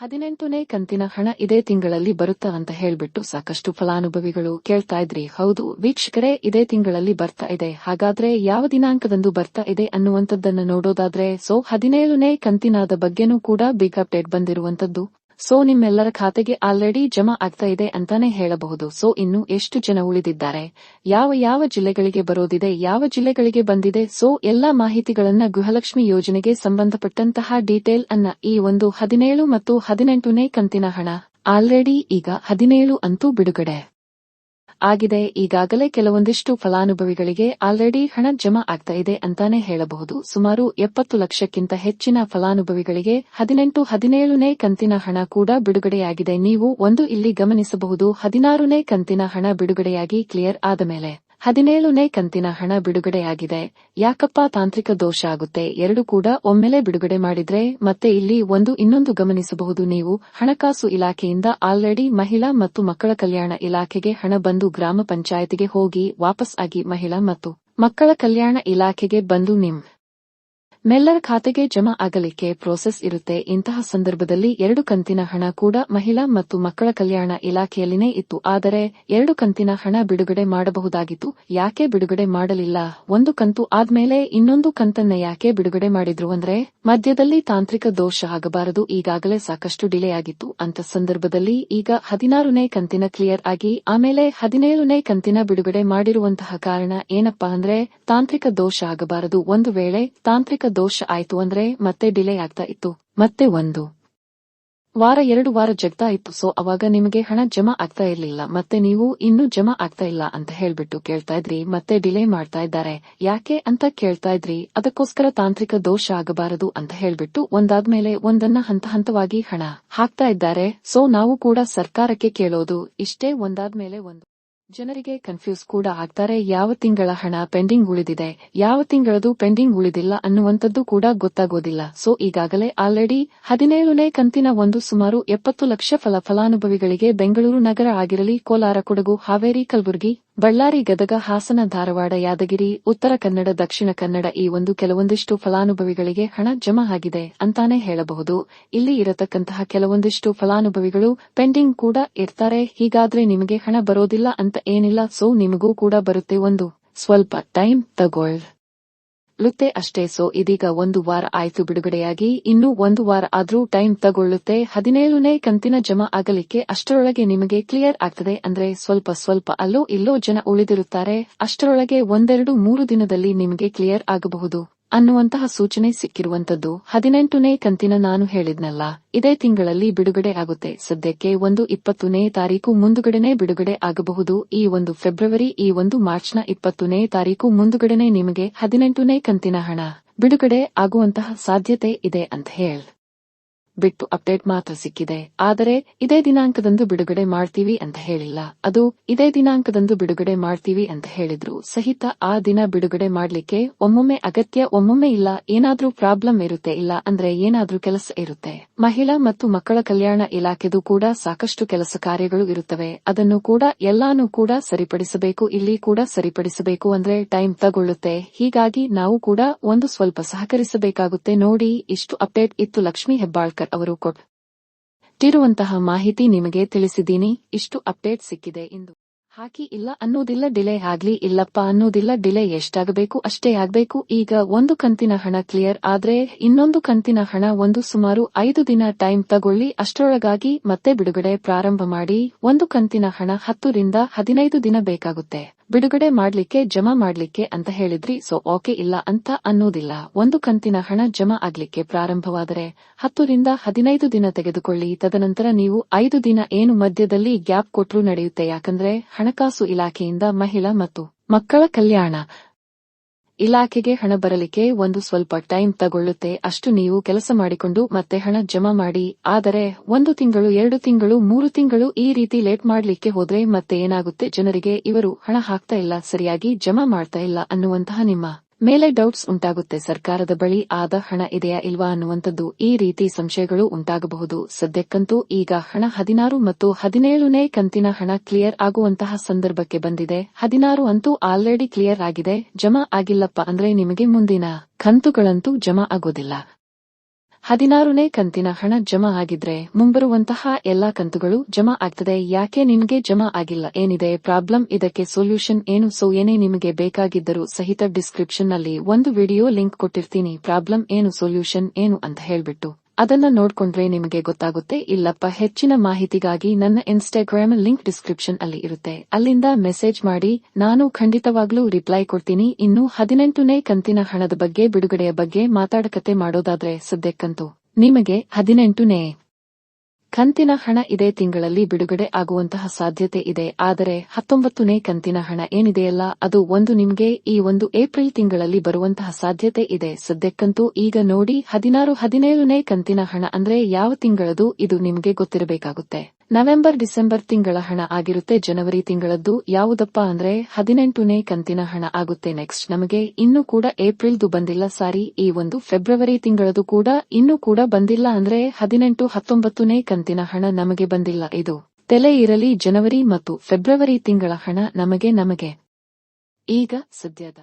18ನೇ ಕಂತಿನ ಹಣ ಇದೇ ತಿಂಗಳಲ್ಲಿ ಬರುತ್ತಾ ಅಂತ ಹೇಳ್ಬಿಟ್ಟು ಸಾಕಷ್ಟು ಫಲಾನುಭವಿಗಳು ಕೇಳ್ತಾ ಇದ್ರಿ. ಹೌದು ವೀಕ್ಷಕರೇ, ಇದೇ ತಿಂಗಳಲ್ಲಿ ಬರ್ತಾ ಇದೆ. ಹಾಗಾದ್ರೆ ಯಾವ ದಿನಾಂಕದಂದು ಬರ್ತಾ ಇದೆ ಅನ್ನುವಂಥದ್ದನ್ನು ನೋಡೋದಾದ್ರೆ, 17ನೇ ಕಂತಿನಾದ ಬಗ್ಗೆನೂ ಕೂಡ ಬಿಗ್ ಅಪ್ಡೇಟ್ ಬಂದಿರುವಂತದ್ದು. ನಿಮ್ಮೆಲ್ಲರ ಖಾತೆಗೆ ಆಲ್ರೆಡಿ ಜಮಾ ಆಗ್ತಾ ಇದೆ ಅಂತಾನೆ ಹೇಳಬಹುದು. ಇನ್ನು ಎಷ್ಟು ಜನ ಉಳಿದಿದ್ದಾರೆ, ಯಾವ ಜಿಲ್ಲೆಗಳಿಗೆ ಬರೋದಿದೆ, ಯಾವ ಜಿಲ್ಲೆಗಳಿಗೆ ಬಂದಿದೆ, ಎಲ್ಲಾ ಮಾಹಿತಿಗಳನ್ನ ಗೃಹಲಕ್ಷ್ಮಿ ಯೋಜನೆಗೆ ಸಂಬಂಧಪಟ್ಟಂತಹ ಡೀಟೇಲ್ ಅನ್ನ ಈ ಒಂದು 17 ಮತ್ತು 18ನೇ ಕಂತಿನ ಹಣ ಆಲ್ರೆಡಿ ಈಗ 17 ಅಂತೂ ಬಿಡುಗಡೆ ಆಗಿದೆ. ಈಗಾಗಲೇ ಕೆಲವೊಂದಿಷ್ಟು ಫಲಾನುಭವಿಗಳಿಗೆ ಆಲ್ರೆಡಿ ಹಣ ಜಮಾ ಆಗ್ತಾ ಇದೆ ಅಂತಾನೆ ಹೇಳಬಹುದು. ಸುಮಾರು 70 ಲಕ್ಷಕ್ಕಿಂತ ಹೆಚ್ಚಿನ ಫಲಾನುಭವಿಗಳಿಗೆ 18, 17ನೇ ಕಂತಿನ ಹಣ ಕೂಡ ಬಿಡುಗಡೆಯಾಗಿದೆ. ನೀವು ಒಂದು ಇಲ್ಲಿ ಗಮನಿಸಬಹುದು, 16ನೇ ಕಂತಿನ ಹಣ ಬಿಡುಗಡೆಯಾಗಿ ಕ್ಲಿಯರ್ ಆದ ಮೇಲೆ 17ನೇ ಕಂತಿನ ಹಣ ಬಿಡುಗಡೆಯಾಗಿದೆ. ಯಾಕಪ್ಪ ತಾಂತ್ರಿಕ ದೋಷ ಆಗುತ್ತೆ, ಎರಡು ಕೂಡ ಒಮ್ಮೆಲೆ ಬಿಡುಗಡೆ ಮಾಡಿದ್ರೆ. ಮತ್ತೆ ಇಲ್ಲಿ ಇನ್ನೊಂದು ಗಮನಿಸಬಹುದು ನೀವು, ಹಣಕಾಸು ಇಲಾಖೆಯಿಂದ ಆಲ್ರೆಡಿ ಮಹಿಳಾ ಮತ್ತು ಮಕ್ಕಳ ಕಲ್ಯಾಣ ಇಲಾಖೆಗೆ ಹಣ ಬಂದು ಗ್ರಾಮ ಪಂಚಾಯತಿಗೆ ಹೋಗಿ ವಾಪಸ್ ಆಗಿ ಮಹಿಳಾ ಮತ್ತು ಮಕ್ಕಳ ಕಲ್ಯಾಣ ಇಲಾಖೆಗೆ ಬಂದು ಮೆಲ್ಲರ ಖಾತೆಗೆ ಜಮಾ ಆಗಲಿಕ್ಕೆ ಪ್ರೋಸೆಸ್ ಇರುತ್ತೆ. ಇಂತಹ ಸಂದರ್ಭದಲ್ಲಿ 2 ಕಂತಿನ ಹಣ ಕೂಡ ಮಹಿಳಾ ಮತ್ತು ಮಕ್ಕಳ ಕಲ್ಯಾಣ ಇಲಾಖೆಯಲ್ಲಿನೇ ಇತ್ತು. ಆದರೆ 2 ಕಂತಿನ ಹಣ ಬಿಡುಗಡೆ ಮಾಡಬಹುದಾಗಿತ್ತು. ಯಾಕೆ ಬಿಡುಗಡೆ ಮಾಡಲಿಲ್ಲ? ಒಂದು ಕಂತು ಆದ್ಮೇಲೆ ಇನ್ನೊಂದು ಕಂತನ್ನ ಯಾಕೆ ಬಿಡುಗಡೆ ಮಾಡಿದ್ರು ಅಂದ್ರೆ, ಮಧ್ಯದಲ್ಲಿ ತಾಂತ್ರಿಕ ದೋಷ ಆಗಬಾರದು, ಈಗಾಗಲೇ ಸಾಕಷ್ಟು ಡಿಲೇ ಆಗಿತ್ತು ಅಂತ ಸಂದರ್ಭದಲ್ಲಿ ಈಗ 16ನೇ ಕಂತಿನ ಕ್ಲಿಯರ್ ಆಗಿ ಆಮೇಲೆ 17ನೇ ಕಂತಿನ ಬಿಡುಗಡೆ ಮಾಡಿರುವಂತಹ ಕಾರಣ ಏನಪ್ಪಾ ಅಂದ್ರೆ, ತಾಂತ್ರಿಕ ದೋಷ ಆಗಬಾರದು. ಒಂದು ವೇಳೆ ತಾಂತ್ರಿಕ ದೋಷ ಆಯ್ತು ಅಂದ್ರೆ ಮತ್ತೆ ಡಿಲೇ ಆಗ್ತಾ ಇತ್ತು, ಮತ್ತೆ 1 ವಾರ 2 ವಾರ ಜಗ್ತಾ ಇತ್ತು. ಅವಾಗ ನಿಮಗೆ ಹಣ ಜಮಾ ಆಗ್ತಾ ಇರ್ಲಿಲ್ಲ. ಮತ್ತೆ ನೀವು ಇನ್ನೂ ಜಮಾ ಆಗ್ತಾ ಇಲ್ಲ ಅಂತ ಹೇಳ್ಬಿಟ್ಟು ಕೇಳ್ತಾ ಇದ್ರಿ, ಮತ್ತೆ ಡಿಲೇ ಮಾಡ್ತಾ ಇದ್ದಾರೆ ಯಾಕೆ ಅಂತ ಕೇಳ್ತಾ ಇದ್ರಿ. ಅದಕ್ಕೋಸ್ಕರ ತಾಂತ್ರಿಕ ದೋಷ ಆಗಬಾರದು ಅಂತ ಹೇಳ್ಬಿಟ್ಟು ಒಂದಾದ್ಮೇಲೆ ಒಂದನ್ನ ಹಂತ ಹಂತವಾಗಿ ಹಣ ಹಾಕ್ತಾ ಇದ್ದಾರೆ. ನಾವು ಕೂಡ ಸರ್ಕಾರಕ್ಕೆ ಕೇಳೋದು ಇಷ್ಟೇ, ಒಂದಾದ್ಮೇಲೆ ಒಂದು. ಜನರಿಗೆ ಕನ್ಫ್ಯೂಸ್ ಕೂಡ ಆಗ್ತಾರೆ, ಯಾವ ತಿಂಗಳ ಹಣ ಪೆಂಡಿಂಗ್ ಉಳಿದಿದೆ, ಯಾವ ತಿಂಗಳದು ಪೆಂಡಿಂಗ್ ಉಳಿದಿಲ್ಲ ಅನ್ನುವಂಥದ್ದು ಕೂಡ ಗೊತ್ತಾಗೋದಿಲ್ಲ. ಈಗಾಗಲೇ ಆಲ್ರೆಡಿ 17ನೇ ಕಂತಿನ ಸುಮಾರು 70 ಲಕ್ಷ ಫಲಾನುಭವಿಗಳಿಗೆ ಬೆಂಗಳೂರು ನಗರ ಆಗಿರಲಿ, ಕೋಲಾರ, ಕೊಡಗು, ಹಾವೇರಿ, ಕಲಬುರಗಿ, ಬಳ್ಳಾರಿ, ಗದಗ, ಹಾಸನ, ಧಾರವಾಡ, ಯಾದಗಿರಿ, ಉತ್ತರ ಕನ್ನಡ, ದಕ್ಷಿಣ ಕನ್ನಡ ಈ ಕೆಲವೊಂದಿಷ್ಟು ಫಲಾನುಭವಿಗಳಿಗೆ ಹಣ ಜಮಾ ಆಗಿದೆ ಅಂತಾನೆ ಹೇಳಬಹುದು. ಇಲ್ಲಿ ಇರತಕ್ಕಂತಹ ಕೆಲವೊಂದಿಷ್ಟು ಫಲಾನುಭವಿಗಳು ಪೆಂಡಿಂಗ್ ಕೂಡ ಇರ್ತಾರೆ. ಹೀಗಾದ್ರೆ ನಿಮಗೆ ಹಣ ಬರೋದಿಲ್ಲ ಅಂತ ಏನಿಲ್ಲ, ನಿಮಗೂ ಕೂಡ ಬರುತ್ತೆ, ಸ್ವಲ್ಪ ಟೈಮ್ ತಗೊಳ್ಳುತ್ತೆ ಅಷ್ಟೇ. ಇದೀಗ 1 ವಾರ ಆಯ್ತು ಬಿಡುಗಡೆಯಾಗಿ, ಇನ್ನೂ 1 ವಾರ ಆದ್ರೂ ಟೈಮ್ ತಗೊಳ್ಳುತ್ತೆ 17ನೇ ಕಂತಿನ ಜಮಾ ಆಗಲಿಕ್ಕೆ. ಅಷ್ಟರೊಳಗೆ ನಿಮಗೆ ಕ್ಲಿಯರ್ ಆಗ್ತದೆ ಅಂದ್ರೆ ಸ್ವಲ್ಪ ಅಲ್ಲೋ ಇಲ್ಲೋ ಜನ ಉಳಿದಿರುತ್ತಾರೆ. ಅಷ್ಟರೊಳಗೆ 1-2-3 ದಿನದಲ್ಲಿ ನಿಮಗೆ ಕ್ಲಿಯರ್ ಆಗಬಹುದು ಅನ್ನುವಂತಹ ಸೂಚನೆ ಸಿಕ್ಕಿರುವಂತದ್ದು. 18ನೇ ಕಂತಿನ ನಾನು ಹೇಳಿದ್ನಲ್ಲ, ಇದೇ ತಿಂಗಳಲ್ಲಿ ಬಿಡುಗಡೆ ಆಗುತ್ತೆ. ಸದ್ಯಕ್ಕೆ 20ನೇ ತಾರೀಕು ಮುಂದುಗಡೆನೆ ಬಿಡುಗಡೆ ಆಗಬಹುದು. ಈ ಫೆಬ್ರವರಿ, ಈ ಮಾರ್ಚ್ನ 20ನೇ ತಾರೀಕು ಮುಂದುಗಡೆನೆ ನಿಮಗೆ 18ನೇ ಕಂತಿನ ಹಣ ಬಿಡುಗಡೆ ಆಗುವಂತಹ ಸಾಧ್ಯತೆ ಇದೆ ಅಂತ ಬಿಟ್ಟು ಅಪ್ಡೇಟ್ ಮಾತ್ರ ಸಿಕ್ಕಿದೆ. ಆದರೆ ಇದೇ ದಿನಾಂಕದಂದು ಬಿಡುಗಡೆ ಮಾಡ್ತೀವಿ ಅಂತ ಹೇಳಿಲ್ಲ. ಅದು ಇದೇ ದಿನಾಂಕದಂದು ಬಿಡುಗಡೆ ಮಾಡ್ತೀವಿ ಅಂತ ಹೇಳಿದ್ರು ಸಹಿತ ಆ ದಿನ ಬಿಡುಗಡೆ ಮಾಡ್ಲಿಕ್ಕೆ ಒಮ್ಮೊಮ್ಮೆ ಅಗತ್ಯ, ಒಮ್ಮೊಮ್ಮೆ ಇಲ್ಲ. ಏನಾದ್ರೂ ಪ್ರಾಬ್ಲಮ್ ಇರುತ್ತೆ, ಇಲ್ಲ ಅಂದ್ರೆ ಏನಾದ್ರೂ ಕೆಲಸ ಇರುತ್ತೆ. ಮಹಿಳಾ ಮತ್ತು ಮಕ್ಕಳ ಕಲ್ಯಾಣ ಇಲಾಖೆದು ಕೂಡ ಸಾಕಷ್ಟು ಕೆಲಸ ಕಾರ್ಯಗಳು ಇರುತ್ತವೆ. ಅದನ್ನು ಕೂಡ ಎಲ್ಲಾನು ಕೂಡ ಸರಿಪಡಿಸಬೇಕು. ಇಲ್ಲಿ ಕೂಡ ಸರಿಪಡಿಸಬೇಕು ಅಂದ್ರೆ ಟೈಮ್ ತಗೊಳ್ಳುತ್ತೆ. ಹೀಗಾಗಿ ನಾವು ಕೂಡ ಸ್ವಲ್ಪ ಸಹಕರಿಸಬೇಕಾಗುತ್ತೆ. ನೋಡಿ, ಇಷ್ಟು ಅಪ್ಡೇಟ್ ಇತ್ತು. ಲಕ್ಷ್ಮೀ ಹೆಬ್ಬಾಳ್ಕರ್ ಅವರು ಕೊಟ್ಟಿರುವಂತಹ ಮಾಹಿತಿ ನಿಮಗೆ ತಿಳಿಸಿದ್ದೀನಿ. ಇಷ್ಟು ಅಪ್ಡೇಟ್ ಸಿಕ್ಕಿದೆ ಇಂದು. ಹಾಕಿ ಇಲ್ಲ ಅನ್ನೋದಿಲ್ಲ, ಡಿಲೇ ಆಗ್ಲಿ ಇಲ್ಲಪ್ಪ ಅನ್ನೋದಿಲ್ಲ, ಡಿಲೇ ಎಷ್ಟಾಗಬೇಕು ಅಷ್ಟೇ ಆಗ್ಬೇಕು. ಈಗ 1 ಕಂತಿನ ಹಣ ಕ್ಲಿಯರ್ ಆದ್ರೆ ಇನ್ನೊಂದು ಕಂತಿನ ಹಣ ಸುಮಾರು 5 ದಿನ ಟೈಮ್ ತಗೊಳ್ಳಿ. ಅಷ್ಟರೊಳಗಾಗಿ ಮತ್ತೆ ಬಿಡುಗಡೆ ಪ್ರಾರಂಭ ಮಾಡಿ. 1 ಕಂತಿನ ಹಣ 10ರಿಂದ 15 ದಿನ ಬೇಕಾಗುತ್ತೆ ಬಿಡುಗಡೆ ಮಾಡ್ಲಿಕ್ಕೆ, ಜಮಾ ಮಾಡ್ಲಿಕ್ಕೆ ಅಂತ ಹೇಳಿದ್ರಿ. ಓಕೆ, ಇಲ್ಲ ಅಂತ ಅನ್ನೋದಿಲ್ಲ. 1 ಕಂತಿನ ಹಣ ಜಮಾ ಆಗ್ಲಿಕ್ಕೆ ಪ್ರಾರಂಭವಾದರೆ 10ರಿಂದ 15 ದಿನ ತೆಗೆದುಕೊಳ್ಳಿ. ತದನಂತರ ನೀವು 5 ದಿನ ಏನು ಮಧ್ಯದಲ್ಲಿ ಗ್ಯಾಪ್ ಕೊಟ್ರೂ ನಡೆಯುತ್ತೆ. ಯಾಕಂದ್ರೆ ಹಣಕಾಸು ಇಲಾಖೆಯಿಂದ ಮಹಿಳಾ ಮತ್ತು ಮಕ್ಕಳ ಕಲ್ಯಾಣ ಇಲಾಖೆಗೆ ಹಣ ಬರಲಿಕ್ಕೆ ಸ್ವಲ್ಪ ಟೈಮ್ ತಗೊಳ್ಳುತ್ತೆ. ಅಷ್ಟು ನೀವು ಕೆಲಸ ಮಾಡಿಕೊಂಡು ಮತ್ತೆ ಹಣ ಜಮಾ ಮಾಡಿ. ಆದರೆ 1 ತಿಂಗಳು, 2 ತಿಂಗಳು, 3 ತಿಂಗಳು ಈ ರೀತಿ ಲೇಟ್ ಮಾಡ್ಲಿಕ್ಕೆ ಹೋದ್ರೆ ಮತ್ತೆ ಏನಾಗುತ್ತೆ, ಜನರಿಗೆ ಇವರು ಹಣ ಹಾಕ್ತಾ ಇಲ್ಲ, ಸರಿಯಾಗಿ ಜಮಾ ಮಾಡ್ತಾ ಇಲ್ಲ ಅನ್ನುವಂತಹ ನಿಮ್ಮ ಮೇಲೆ ಡೌಟ್ಸ್ ಉಂಟಾಗುತ್ತೆ. ಸರ್ಕಾರದ ಬಳಿ ಆದ ಹಣ ಇದೆಯಾ ಇಲ್ವಾ ಅನ್ನುವಂಥದ್ದು, ಈ ರೀತಿ ಸಂಶಯಗಳು ಉಂಟಾಗಬಹುದು. ಸದ್ಯಕ್ಕಂತೂ ಈಗ ಹಣ 16 ಮತ್ತು 17ನೇ ಕಂತಿನ ಹಣ ಕ್ಲಿಯರ್ ಆಗುವಂತಹ ಸಂದರ್ಭಕ್ಕೆ ಬಂದಿದೆ. 16 ಅಂತೂ ಆಲ್ರೆಡಿ ಕ್ಲಿಯರ್ ಆಗಿದೆ. ಜಮಾ ಆಗಿಲ್ಲಪ್ಪ ಅಂದ್ರೆ ನಿಮಗೆ ಮುಂದಿನ ಕಂತುಗಳಂತೂ ಜಮಾ ಆಗೋದಿಲ್ಲ. 16ನೇ ಕಂತಿನ ಹಣ ಜಮಾ ಆಗಿದ್ರೆ ಮುಂಬರುವಂತಹ ಎಲ್ಲಾ ಕಂತುಗಳು ಜಮಾ ಆಗ್ತದೆ. ಯಾಕೆ ನಿಮಗೆ ಜಮಾ ಆಗಿಲ್ಲ, ಏನಿದೆ ಪ್ರಾಬ್ಲಮ್, ಇದಕ್ಕೆ ಸೊಲ್ಯೂಷನ್ ಏನು? ಸೊ ಏನೇ ನಿಮಗೆ ಬೇಕಾಗಿದ್ದರೂ ಸಹಿತ ಡಿಸ್ಕ್ರಿಪ್ಷನ್ ನಲ್ಲಿ ಒಂದು ವಿಡಿಯೋ ಲಿಂಕ್ ಕೊಟ್ಟಿರ್ತೀನಿ. ಪ್ರಾಬ್ಲಮ್ ಏನು, ಸೊಲ್ಯೂಷನ್ ಏನು ಅಂತ ಹೇಳ್ಬಿಟ್ಟು ಅದನ್ನ ನೋಡ್ಕೊಂಡ್ರೆ ನಿಮಗೆ ಗೊತ್ತಾಗುತ್ತೆ. ಇಲ್ಲಪ್ಪ, ಹೆಚ್ಚಿನ ಮಾಹಿತಿಗಾಗಿ ನನ್ನ ಇನ್ಸ್ಟಾಗ್ರಾಮ್ ಲಿಂಕ್ ಡಿಸ್ಕ್ರಿಪ್ಷನ್ ಅಲ್ಲಿ ಇರುತ್ತೆ, ಅಲ್ಲಿಂದ ಮೆಸೇಜ್ ಮಾಡಿ, ನಾನು ಖಂಡಿತವಾಗ್ಲೂ ರಿಪ್ಲೈ ಕೊಡ್ತೀನಿ. ಇನ್ನು 18ನೇ ಕಂತಿನ ಹಣದ ಬಗ್ಗೆ, ಬಿಡುಗಡೆಯ ಬಗ್ಗೆ ಮಾತಾಡಕತೆ ಮಾಡೋದಾದ್ರೆ, ಸದ್ಯಕ್ಕಂತೂ ನಿಮಗೆ 18ನೇ ಕಂತಿನ ಹಣ ಇದೇ ತಿಂಗಳಲ್ಲಿ ಬಿಡುಗಡೆ ಆಗುವಂತಹ ಸಾಧ್ಯತೆ ಇದೆ. ಆದರೆ 19ನೇ ಕಂತಿನ ಹಣ ಏನಿದೆಯಲ್ಲ, ಅದು ನಿಮಗೆ ಈ ಏಪ್ರಿಲ್ ತಿಂಗಳಲ್ಲಿ ಬರುವಂತಹ ಸಾಧ್ಯತೆ ಇದೆ. ಸದ್ಯಕ್ಕಂತೂ ಈಗ ನೋಡಿ, 16, 17ನೇ ಕಂತಿನ ಹಣ ಅಂದ್ರೆ ಯಾವ ತಿಂಗಳದು ಇದು ನಿಮಗೆ ಗೊತ್ತಿರಬೇಕಾಗುತ್ತೆ. ನವೆಂಬರ್ ಡಿಸೆಂಬರ್ ತಿಂಗಳ ಹಣ ಆಗಿರುತ್ತೆ. ಜನವರಿ ತಿಂಗಳದ್ದು ಯಾವುದಪ್ಪ ಅಂದ್ರೆ 18ನೇ ಕಂತಿನ ಹಣ ಆಗುತ್ತೆ. ನೆಕ್ಸ್ಟ್ ನಮಗೆ ಇನ್ನೂ ಕೂಡ ಏಪ್ರಿಲ್ದು ಬಂದಿಲ್ಲ, ಸಾರಿ, ಈ ಫೆಬ್ರವರಿ ತಿಂಗಳದು ಕೂಡ ಇನ್ನೂ ಕೂಡ ಬಂದಿಲ್ಲ. ಅಂದ್ರೆ 18, 19ನೇ ಕಂತಿನ ಹಣ ನಮಗೆ ಬಂದಿಲ್ಲ. ಇದು ತಲೆ ಇರಲಿ, ಜನವರಿ ಮತ್ತು ಫೆಬ್ರವರಿ ತಿಂಗಳ ಹಣ ನಮಗೆ ಈಗ ಸದ್ಯದ